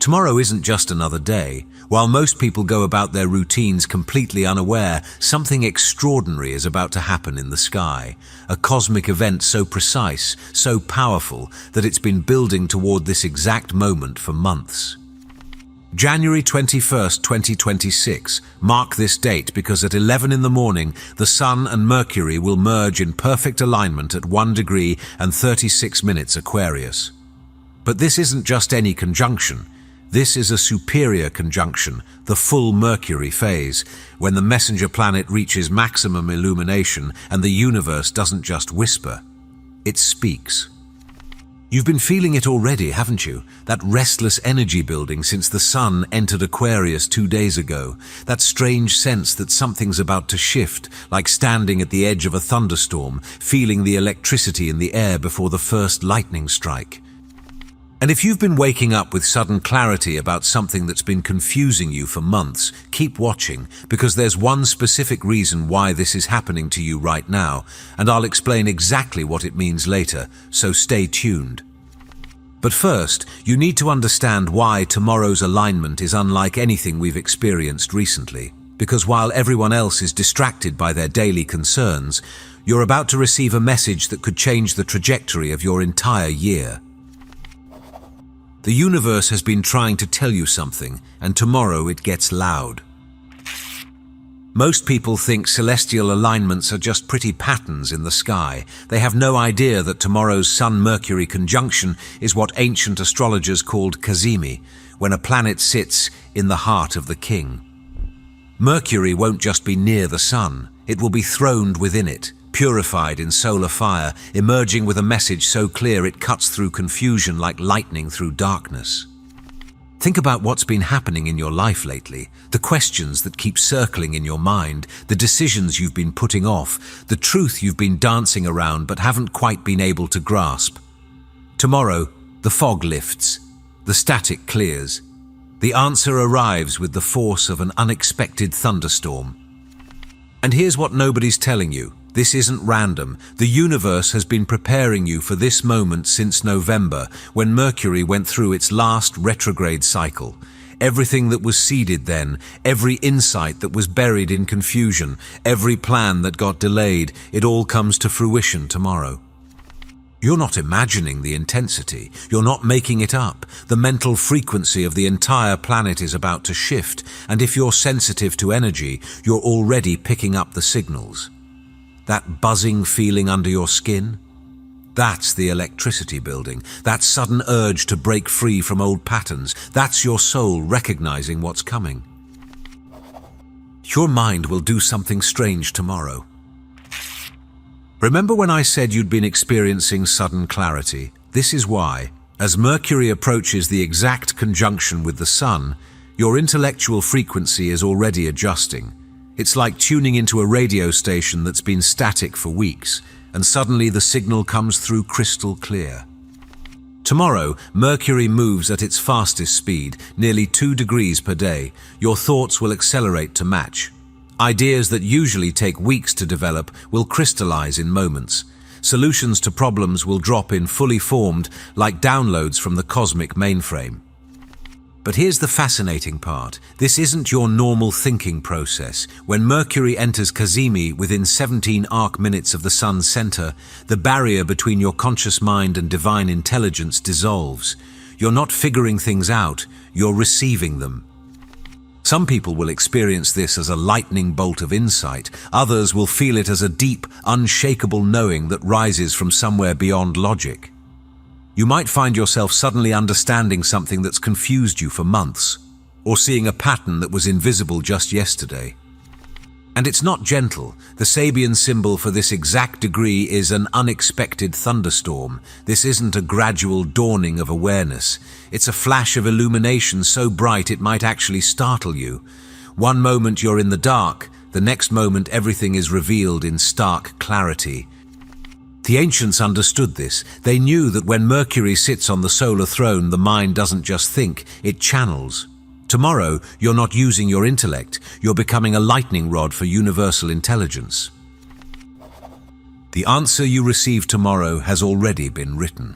Tomorrow isn't just another day. While most people go about their routines completely unaware, something extraordinary is about to happen in the sky. A cosmic event so precise, so powerful, that it's been building toward this exact moment for months. January 21st, 2026. Mark this date because at 11 in the morning, the Sun and Mercury will merge in perfect alignment at 1 degree and 36 minutes Aquarius. But this isn't just any conjunction. This is a superior conjunction, the full Mercury phase, when the messenger planet reaches maximum illumination and the universe doesn't just whisper, it speaks. You've been feeling it already, haven't you? That restless energy building since the Sun entered Aquarius 2 days ago. That strange sense that something's about to shift, like standing at the edge of a thunderstorm, feeling the electricity in the air before the first lightning strike. And if you've been waking up with sudden clarity about something that's been confusing you for months, keep watching, because there's one specific reason why this is happening to you right now, and I'll explain exactly what it means later, so stay tuned. But first, you need to understand why tomorrow's alignment is unlike anything we've experienced recently, because while everyone else is distracted by their daily concerns, you're about to receive a message that could change the trajectory of your entire year. The universe has been trying to tell you something, and tomorrow it gets loud. Most people think celestial alignments are just pretty patterns in the sky. They have no idea that tomorrow's Sun-Mercury conjunction is what ancient astrologers called Cazimi, when a planet sits in the heart of the king. Mercury won't just be near the Sun, it will be throned within it, purified in solar fire, emerging with a message so clear it cuts through confusion like lightning through darkness. Think about what's been happening in your life lately, the questions that keep circling in your mind, the decisions you've been putting off, the truth you've been dancing around but haven't quite been able to grasp. Tomorrow, the fog lifts, the static clears. The answer arrives with the force of an unexpected thunderstorm. And here's what nobody's telling you. This isn't random. The universe has been preparing you for this moment since November, when Mercury went through its last retrograde cycle. Everything that was seeded then, every insight that was buried in confusion, every plan that got delayed, it all comes to fruition tomorrow. You're not imagining the intensity. You're not making it up. The mental frequency of the entire planet is about to shift, and if you're sensitive to energy, you're already picking up the signals. That buzzing feeling under your skin? That's the electricity building. That sudden urge to break free from old patterns. That's your soul recognizing what's coming. Your mind will do something strange tomorrow. Remember when I said you'd been experiencing sudden clarity? This is why. As Mercury approaches the exact conjunction with the Sun, your intellectual frequency is already adjusting. It's like tuning into a radio station that's been static for weeks, and suddenly the signal comes through crystal clear. Tomorrow, Mercury moves at its fastest speed, nearly 2 degrees per day. Your thoughts will accelerate to match. Ideas that usually take weeks to develop will crystallize in moments. Solutions to problems will drop in fully formed, like downloads from the cosmic mainframe. But here's the fascinating part. This isn't your normal thinking process. When Mercury enters Cazimi within 17 arc minutes of the Sun's center, the barrier between your conscious mind and divine intelligence dissolves. You're not figuring things out, you're receiving them. Some people will experience this as a lightning bolt of insight. Others will feel it as a deep, unshakable knowing that rises from somewhere beyond logic. You might find yourself suddenly understanding something that's confused you for months, or seeing a pattern that was invisible just yesterday. And it's not gentle. The Sabian symbol for this exact degree is an unexpected thunderstorm. This isn't a gradual dawning of awareness. It's a flash of illumination so bright it might actually startle you. One moment you're in the dark, the next moment everything is revealed in stark clarity. The ancients understood this. They knew that when Mercury sits on the solar throne, the mind doesn't just think, it channels. Tomorrow, you're not using your intellect, you're becoming a lightning rod for universal intelligence. The answer you receive tomorrow has already been written.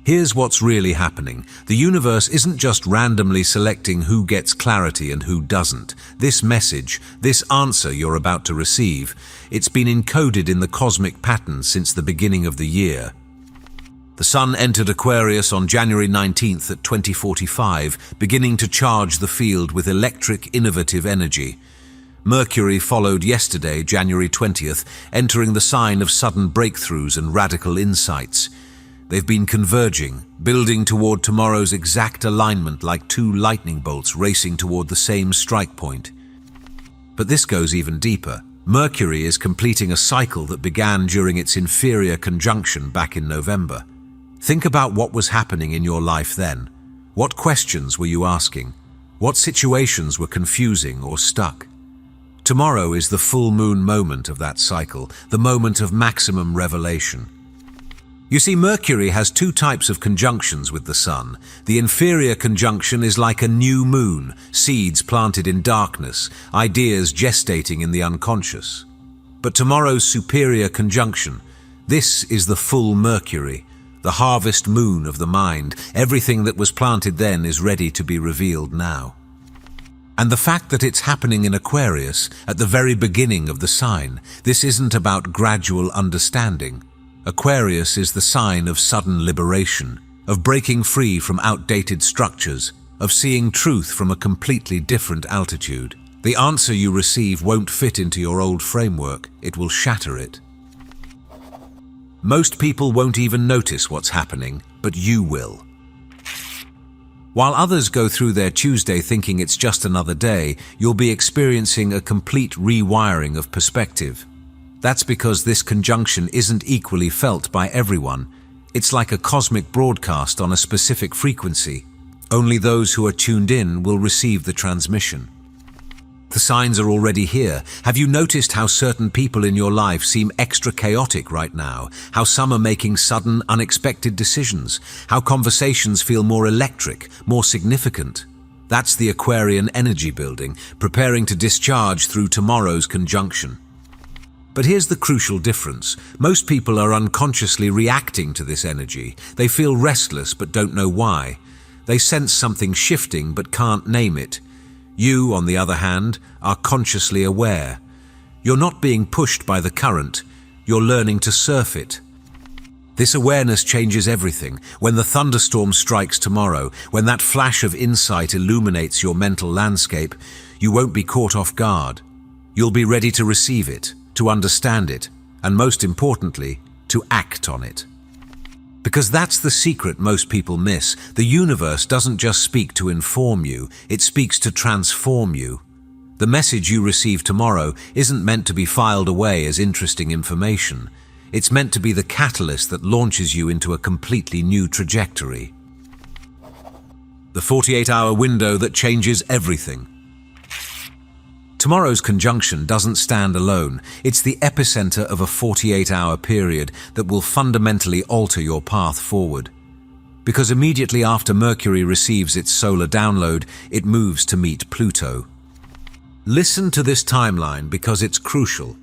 Here's what's really happening. The universe isn't just randomly selecting who gets clarity and who doesn't. This message, this answer you're about to receive, it's been encoded in the cosmic pattern since the beginning of the year. The Sun entered Aquarius on January 19th at 2045, beginning to charge the field with electric, innovative energy. Mercury followed yesterday, January 20th, entering the sign of sudden breakthroughs and radical insights. They've been converging, building toward tomorrow's exact alignment like two lightning bolts racing toward the same strike point. But this goes even deeper. Mercury is completing a cycle that began during its inferior conjunction back in November. Think about what was happening in your life then. What questions were you asking? What situations were confusing or stuck? Tomorrow is the full moon moment of that cycle, the moment of maximum revelation. You see, Mercury has two types of conjunctions with the Sun. The inferior conjunction is like a new moon, seeds planted in darkness, ideas gestating in the unconscious. But tomorrow's superior conjunction, this is the full Mercury, the harvest moon of the mind. Everything that was planted then is ready to be revealed now. And the fact that it's happening in Aquarius, at the very beginning of the sign, this isn't about gradual understanding. Aquarius is the sign of sudden liberation, of breaking free from outdated structures, of seeing truth from a completely different altitude. The answer you receive won't fit into your old framework, it will shatter it. Most people won't even notice what's happening, but you will. While others go through their Tuesday thinking it's just another day, you'll be experiencing a complete rewiring of perspective. That's because this conjunction isn't equally felt by everyone. It's like a cosmic broadcast on a specific frequency. Only those who are tuned in will receive the transmission. The signs are already here. Have you noticed how certain people in your life seem extra chaotic right now? How some are making sudden, unexpected decisions? How conversations feel more electric, more significant? That's the Aquarian energy building, preparing to discharge through tomorrow's conjunction. But here's the crucial difference. Most people are unconsciously reacting to this energy. They feel restless but don't know why. They sense something shifting but can't name it. You, on the other hand, are consciously aware. You're not being pushed by the current. You're learning to surf it. This awareness changes everything. When the thunderstorm strikes tomorrow, when that flash of insight illuminates your mental landscape, you won't be caught off guard. You'll be ready to receive it, to understand it, and most importantly, to act on it. Because that's the secret most people miss. The universe doesn't just speak to inform you, it speaks to transform you. The message you receive tomorrow isn't meant to be filed away as interesting information. It's meant to be the catalyst that launches you into a completely new trajectory. The 48-hour window that changes everything. Tomorrow's conjunction doesn't stand alone. It's the epicenter of a 48-hour period that will fundamentally alter your path forward. Because immediately after Mercury receives its solar download, it moves to meet Pluto. Listen to this timeline because it's crucial.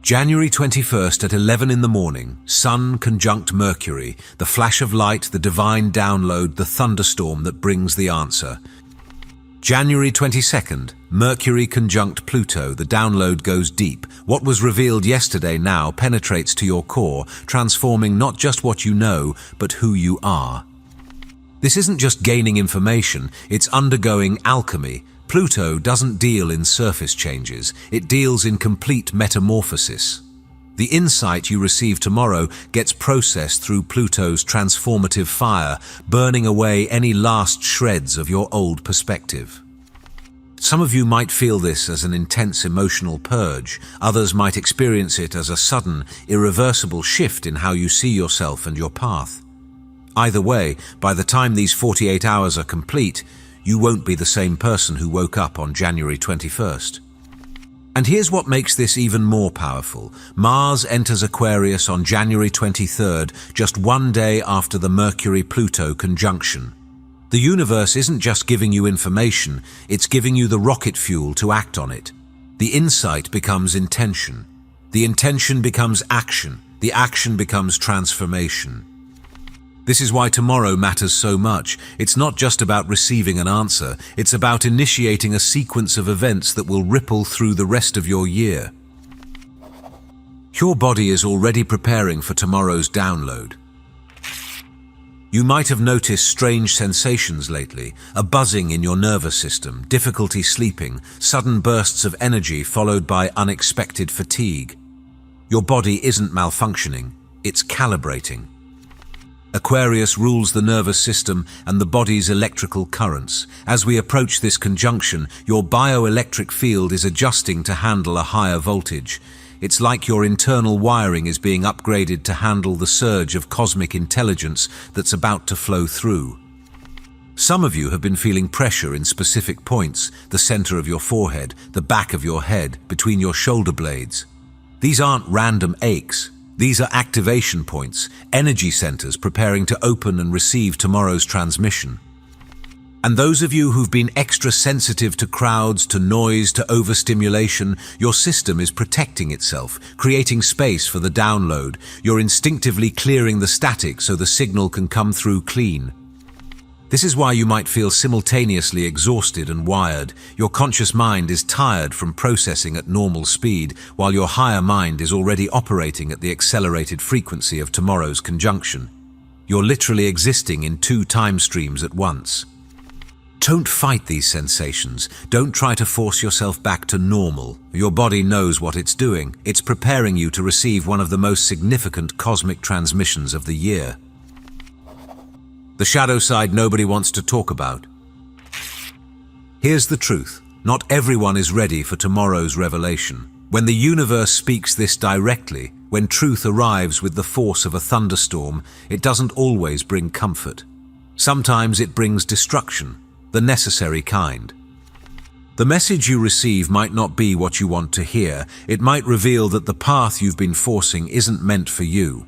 January 21st at 11 in the morning, Sun conjunct Mercury, the flash of light, the divine download, the thunderstorm that brings the answer. January 22nd, Mercury conjunct Pluto, the download goes deep. What was revealed yesterday now penetrates to your core, transforming not just what you know, but who you are. This isn't just gaining information, it's undergoing alchemy. Pluto doesn't deal in surface changes, it deals in complete metamorphosis. The insight you receive tomorrow gets processed through Pluto's transformative fire, burning away any last shreds of your old perspective. Some of you might feel this as an intense emotional purge, others might experience it as a sudden, irreversible shift in how you see yourself and your path. Either way, by the time these 48 hours are complete, you won't be the same person who woke up on January 21st. And here's what makes this even more powerful. Mars enters Aquarius on January 23rd, just one day after the Mercury-Pluto conjunction. The universe isn't just giving you information, it's giving you the rocket fuel to act on it. The insight becomes intention. The intention becomes action. The action becomes transformation. This is why tomorrow matters so much. It's not just about receiving an answer, it's about initiating a sequence of events that will ripple through the rest of your year. Your body is already preparing for tomorrow's download. You might have noticed strange sensations lately, a buzzing in your nervous system, difficulty sleeping, sudden bursts of energy followed by unexpected fatigue. Your body isn't malfunctioning, it's calibrating. Aquarius rules the nervous system and the body's electrical currents. As we approach this conjunction, your bioelectric field is adjusting to handle a higher voltage. It's like your internal wiring is being upgraded to handle the surge of cosmic intelligence that's about to flow through. Some of you have been feeling pressure in specific points, the center of your forehead, the back of your head, between your shoulder blades. These aren't random aches. These are activation points, energy centers preparing to open and receive tomorrow's transmission. And those of you who've been extra sensitive to crowds, to noise, to overstimulation, your system is protecting itself, creating space for the download. You're instinctively clearing the static so the signal can come through clean. This is why you might feel simultaneously exhausted and wired. Your conscious mind is tired from processing at normal speed, while your higher mind is already operating at the accelerated frequency of tomorrow's conjunction. You're literally existing in two time streams at once. Don't fight these sensations. Don't try to force yourself back to normal. Your body knows what it's doing. It's preparing you to receive one of the most significant cosmic transmissions of the year. The shadow side nobody wants to talk about. Here's the truth. Not everyone is ready for tomorrow's revelation. When the universe speaks this directly, when truth arrives with the force of a thunderstorm, it doesn't always bring comfort. Sometimes it brings destruction, the necessary kind. The message you receive might not be what you want to hear. It might reveal that the path you've been forcing isn't meant for you,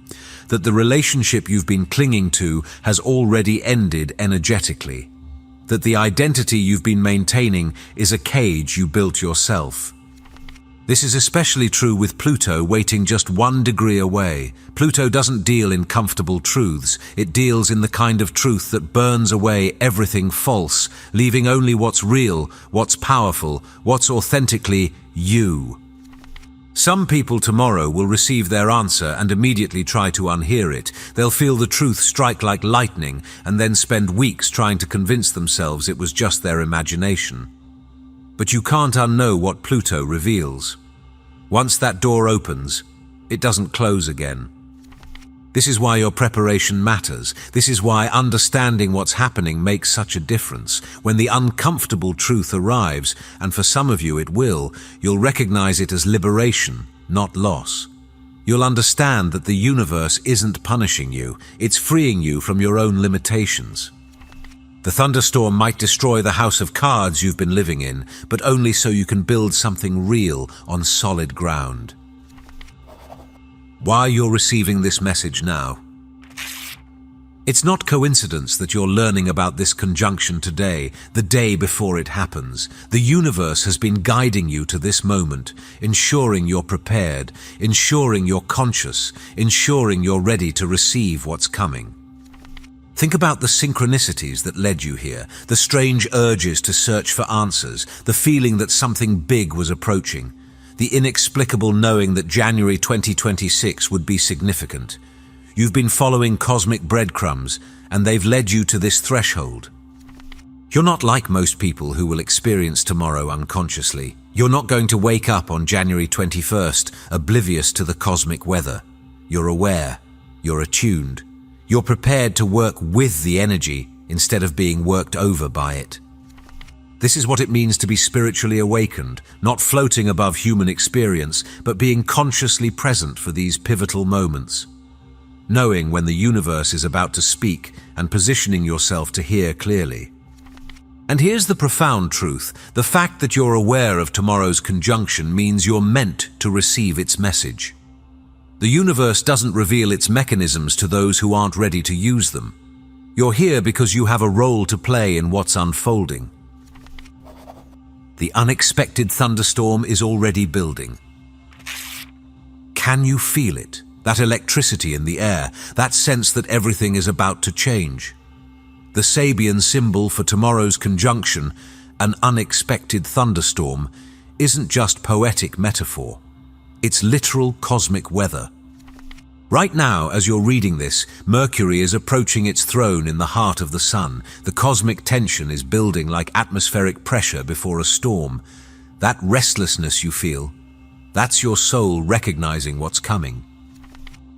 that the relationship you've been clinging to has already ended energetically, that the identity you've been maintaining is a cage you built yourself. This is especially true with Pluto waiting just 1 degree away. Pluto doesn't deal in comfortable truths. It deals in the kind of truth that burns away everything false, leaving only what's real, what's powerful, what's authentically you. Some people tomorrow will receive their answer and immediately try to unhear it. They'll feel the truth strike like lightning and then spend weeks trying to convince themselves it was just their imagination. But you can't unknow what Pluto reveals. Once that door opens, it doesn't close again. This is why your preparation matters. This is why understanding what's happening makes such a difference. When the uncomfortable truth arrives, and for some of you it will, you'll recognize it as liberation, not loss. You'll understand that the universe isn't punishing you, it's freeing you from your own limitations. The thunderstorm might destroy the house of cards you've been living in, but only so you can build something real on solid ground. Why you're receiving this message now? It's not coincidence that you're learning about this conjunction today, the day before it happens. The universe has been guiding you to this moment, ensuring you're prepared, ensuring you're conscious, ensuring you're ready to receive what's coming. Think about the synchronicities that led you here, the strange urges to search for answers, the feeling that something big was approaching, the inexplicable knowing that January 2026 would be significant. You've been following cosmic breadcrumbs, and they've led you to this threshold. You're not like most people who will experience tomorrow unconsciously. You're not going to wake up on January 21st, oblivious to the cosmic weather. You're aware. You're attuned. You're prepared to work with the energy instead of being worked over by it. This is what it means to be spiritually awakened, not floating above human experience, but being consciously present for these pivotal moments. Knowing when the universe is about to speak and positioning yourself to hear clearly. And here's the profound truth. The fact that you're aware of tomorrow's conjunction means you're meant to receive its message. The universe doesn't reveal its mechanisms to those who aren't ready to use them. You're here because you have a role to play in what's unfolding. The unexpected thunderstorm is already building. Can you feel it? that electricity in the air, that sense that everything is about to change. The Sabian symbol for tomorrow's conjunction, an unexpected thunderstorm, isn't just poetic metaphor. It's literal cosmic weather. Right now, as you're reading this, Mercury is approaching its throne in the heart of the Sun. The cosmic tension is building like atmospheric pressure before a storm. That restlessness you feel, that's your soul recognizing what's coming.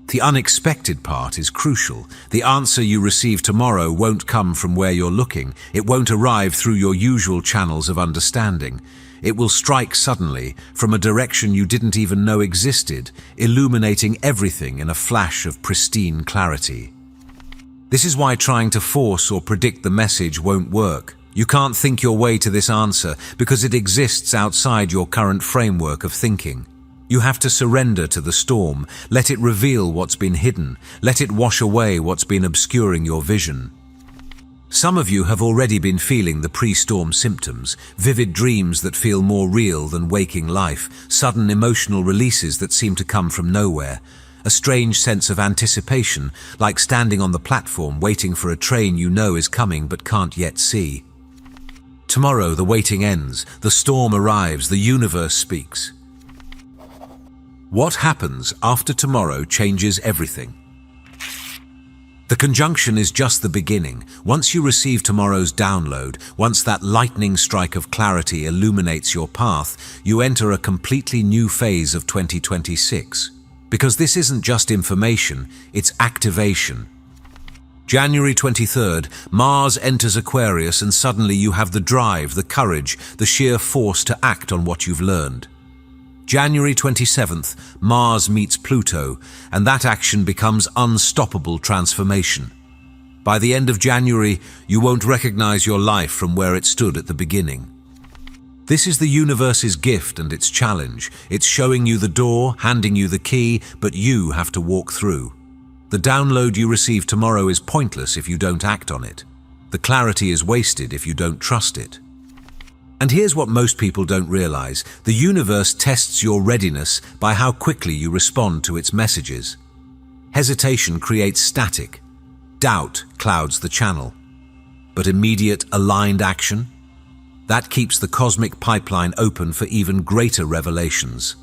The unexpected part is crucial. The answer you receive tomorrow won't come from where you're looking. It won't arrive through your usual channels of understanding. It will strike suddenly from a direction you didn't even know existed, illuminating everything in a flash of pristine clarity. This is why trying to force or predict the message won't work. You can't think your way to this answer because it exists outside your current framework of thinking. You have to surrender to the storm, let it reveal what's been hidden, let it wash away what's been obscuring your vision. Some of you have already been feeling the pre-storm symptoms, vivid dreams that feel more real than waking life, sudden emotional releases that seem to come from nowhere, a strange sense of anticipation, like standing on the platform waiting for a train you know is coming but can't yet see. Tomorrow the waiting ends, the storm arrives, the universe speaks. What happens after tomorrow changes everything. The conjunction is just the beginning. Once you receive tomorrow's download, once that lightning strike of clarity illuminates your path, you enter a completely new phase of 2026. Because this isn't just information, it's activation. January 23rd, Mars enters Aquarius and suddenly you have the drive, the courage, the sheer force to act on what you've learned. January 27th, Mars meets Pluto, and that action becomes unstoppable transformation. By the end of January, you won't recognize your life from where it stood at the beginning. This is the universe's gift and its challenge. It's showing you the door, handing you the key, but you have to walk through. The download you receive tomorrow is pointless if you don't act on it. The clarity is wasted if you don't trust it. And here's what most people don't realize. The universe tests your readiness by how quickly you respond to its messages. Hesitation creates static. Doubt clouds the channel. But immediate, aligned action? That keeps the cosmic pipeline open for even greater revelations.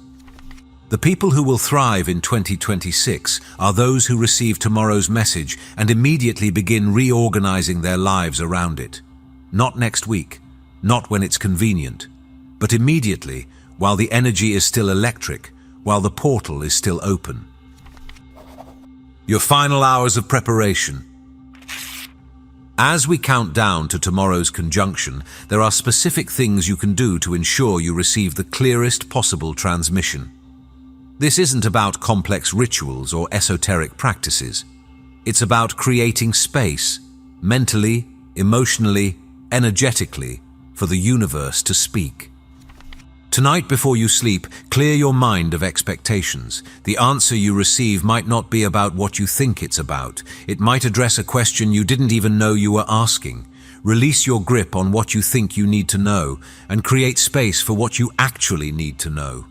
The people who will thrive in 2026 are those who receive tomorrow's message and immediately begin reorganizing their lives around it. Not next week. Not when it's convenient, but immediately, while the energy is still electric, while the portal is still open. Your final hours of preparation. As we count down to tomorrow's conjunction, there are specific things you can do to ensure you receive the clearest possible transmission. This isn't about complex rituals or esoteric practices. It's about creating space, mentally, emotionally, energetically, for the universe to speak. Tonight before you sleep, clear your mind of expectations. The answer you receive might not be about what you think it's about. It might address a question you didn't even know you were asking. Release your grip on what you think you need to know and create space for what you actually need to know.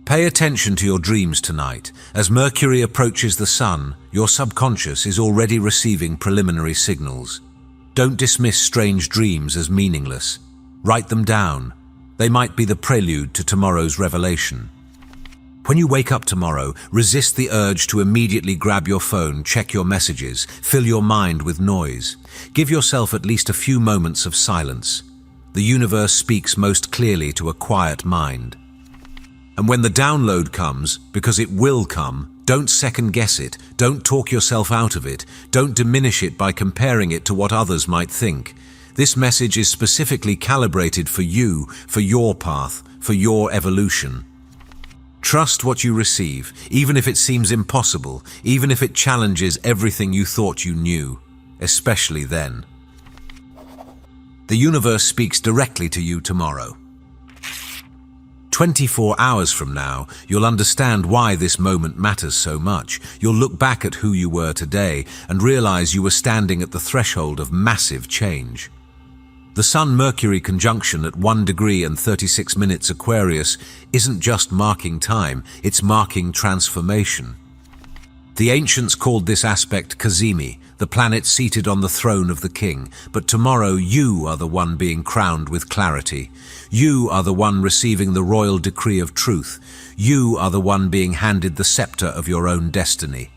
Pay attention to your dreams tonight. As Mercury approaches the Sun, your subconscious is already receiving preliminary signals. Don't dismiss strange dreams as meaningless. Write them down. They might be the prelude to tomorrow's revelation. When you wake up tomorrow, resist the urge to immediately grab your phone, check your messages, fill your mind with noise. Give yourself at least a few moments of silence. The universe speaks most clearly to a quiet mind. And when the download comes, because it will come, don't second-guess it, don't talk yourself out of it, don't diminish it by comparing it to what others might think. This message is specifically calibrated for you, for your path, for your evolution. Trust what you receive, even if it seems impossible, even if it challenges everything you thought you knew, especially then. The universe speaks directly to you tomorrow. 24 hours from now, you'll understand why this moment matters so much. You'll look back at who you were today and realize you were standing at the threshold of massive change. The Sun-Mercury conjunction at 1 degree and 36 minutes Aquarius isn't just marking time, it's marking transformation. The ancients called this aspect Kazemi, the planet seated on the throne of the king. But tomorrow you are the one being crowned with clarity. You are the one receiving the royal decree of truth. You are the one being handed the scepter of your own destiny.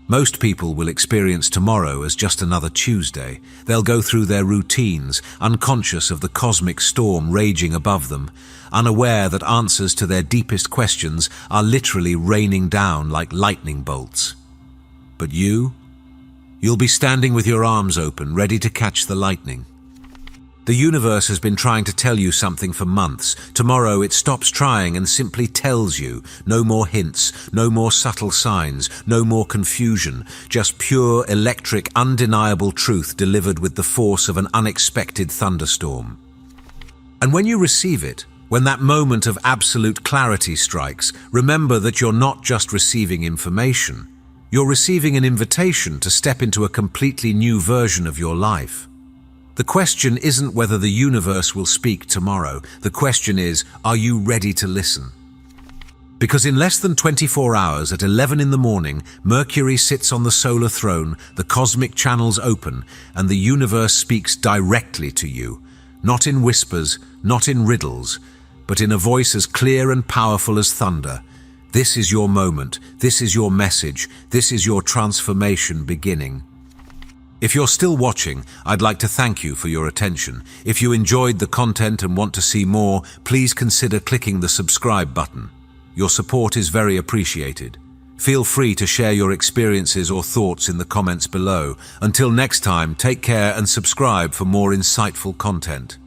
Most people will experience tomorrow as just another Tuesday. They'll go through their routines, unconscious of the cosmic storm raging above them, unaware that answers to their deepest questions are literally raining down like lightning bolts. But you'll be standing with your arms open, ready to catch the lightning. The universe has been trying to tell you something for months. Tomorrow it stops trying and simply tells you. No more hints, no more subtle signs, no more confusion. Just pure, electric, undeniable truth delivered with the force of an unexpected thunderstorm. And when you receive it, when that moment of absolute clarity strikes, remember that you're not just receiving information. You're receiving an invitation to step into a completely new version of your life. The question isn't whether the universe will speak tomorrow. The question is, are you ready to listen? Because in less than 24 hours at 11 in the morning, Mercury sits on the solar throne, the cosmic channels open, and the universe speaks directly to you. Not in whispers, not in riddles, but in a voice as clear and powerful as thunder. This is your moment. This is your message. This is your transformation beginning. If you're still watching, I'd like to thank you for your attention. If you enjoyed the content and want to see more, please consider clicking the subscribe button. Your support is very appreciated. Feel free to share your experiences or thoughts in the comments below. Until next time, take care and subscribe for more insightful content.